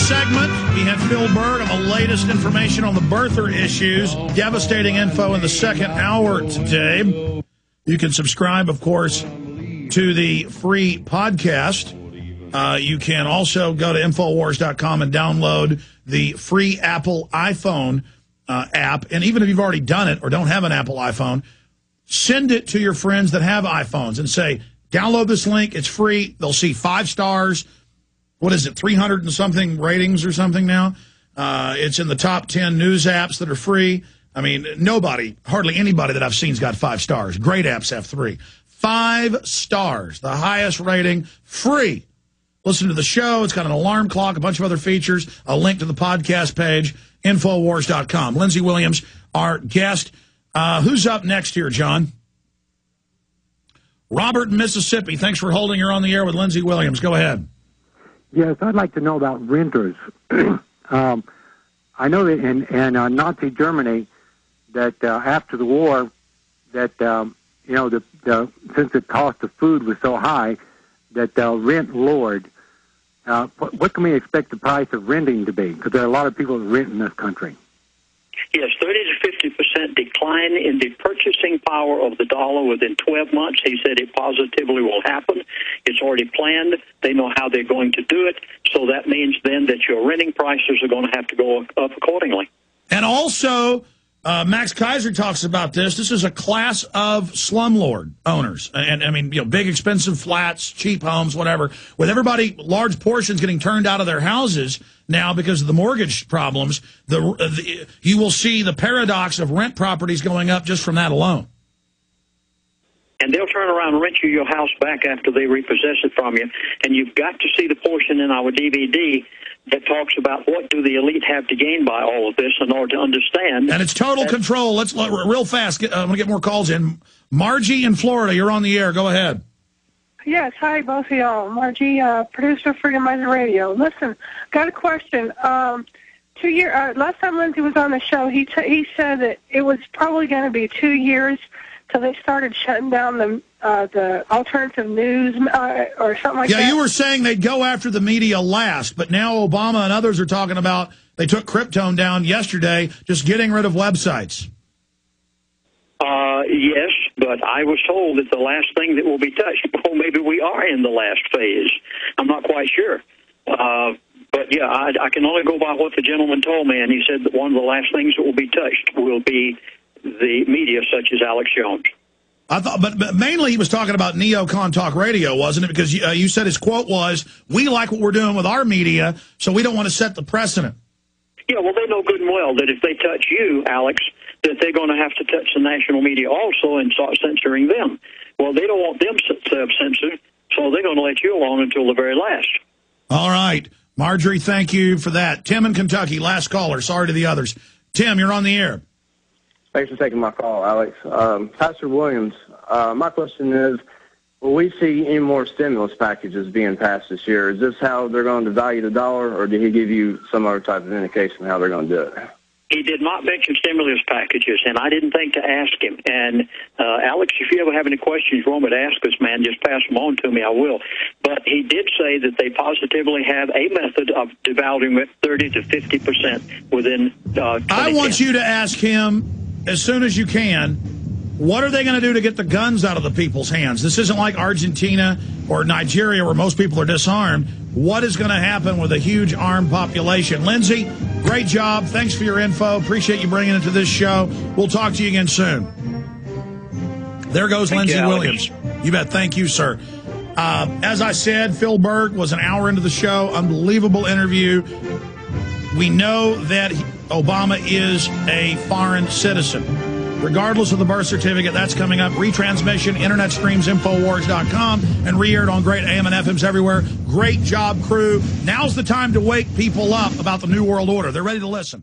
segment, we had Phil Bird on the latest information on the birther issues. Devastating info in the second hour today. You can subscribe, of course, to the free podcast. You can also go to Infowars.com and download the free Apple iPhone app. And even if you've already done it or don't have an Apple iPhone, send it to your friends that have iPhones and say, download this link. It's free. They'll see 5 stars. What is it, 300 and something ratings or something now? It's in the top 10 news apps that are free. I mean, hardly anybody that I've seen has got 5 stars. Great apps have 3. 5 stars, the highest rating, free. Listen to the show. It's got an alarm clock, a bunch of other features, a link to the podcast page, Infowars.com. Lindsey Williams, our guest. Who's up next here, John? Robert in Mississippi. Thanks for holding. You're on the air with Lindsey Williams. Go ahead. Yes, I'd like to know about renters. I know that in Nazi Germany, that after the war, that since the cost of food was so high, that rent lowered. What can we expect the price of renting to be? Because there are a lot of people that rent in this country. Yes, 30 to 50% decline in the purchasing power of the dollar within 12 months. He said it positively will happen. It's already planned. They know how they're going to do it. So that means then that your renting prices are going to have to go up accordingly. And also, Max Kaiser talks about this. This is a class of slumlord owners. And I mean, big expensive flats, cheap homes, whatever. With everybody, large portions getting turned out of their houses now because of the mortgage problems, you will see the paradox of rent properties going up just from that alone. And they'll turn around and rent you your house back after they repossess it from you. And you've got to see the portion in our DVD that talks about what do the elite have to gain by all of this in order to understand. And it's total control. Let's real fast. I'm going to get more calls in. Margie in Florida, you're on the air. Go ahead. Yes, hi, both of y'all. Margie, producer of Freedom Island Radio. Listen, got a question. 2 years. Last time Lindsey was on the show, he said that it was probably going to be 2 years till they started shutting down the alternative news or something like that. Yeah, you were saying they'd go after the media last, but now Obama and others are talking about they took Krypton down yesterday, just getting rid of websites. Yes, but I was told that the last thing that will be touched, well, maybe we are in the last phase. I'm not quite sure. But, yeah, I can only go by what the gentleman told me, and he said that one of the last things that will be touched will be the media such as Alex Jones. I thought, but mainly he was talking about neocon talk radio, wasn't it? Because you said his quote was, we like what we're doing with our media, so we don't want to set the precedent. Yeah, well, they know good and well that if they touch you, Alex, that they're going to have to touch the national media also and start censoring them. Well, they don't want them censored, so they're going to let you alone until the very last. All right. Marjorie, thank you for that. Tim in Kentucky, last caller. Sorry to the others. Tim, you're on the air. Thanks for taking my call, Alex. Pastor Williams, my question is, will we see any more stimulus packages being passed this year? Is this how they're going to value the dollar, or did he give you some other type of indication how they're going to do it? He did not mention stimulus packages, and I didn't think to ask him. And, Alex, if you ever have any questions you want me to ask this man, just pass them on to me, I will. But he did say that they positively have a method of devaluing it 30 to 50% within 2010. I want you to ask him, as soon as you can, what are they going to do to get the guns out of the people's hands? This isn't like Argentina or Nigeria where most people are disarmed. What is going to happen with a huge armed population? Lindsey, great job. Thanks for your info. Appreciate you bringing it to this show. We'll talk to you again soon. There goes Lindsey Williams. You bet. Thank you, sir. As I said, Phil Bird was an hour into the show. Unbelievable interview. We know that Obama is a foreign citizen. Regardless of the birth certificate, that's coming up. Retransmission, internet streams, Infowars.com, and re-aired on great AM and FMs everywhere. Great job, crew. Now's the time to wake people up about the New World Order. They're ready to listen.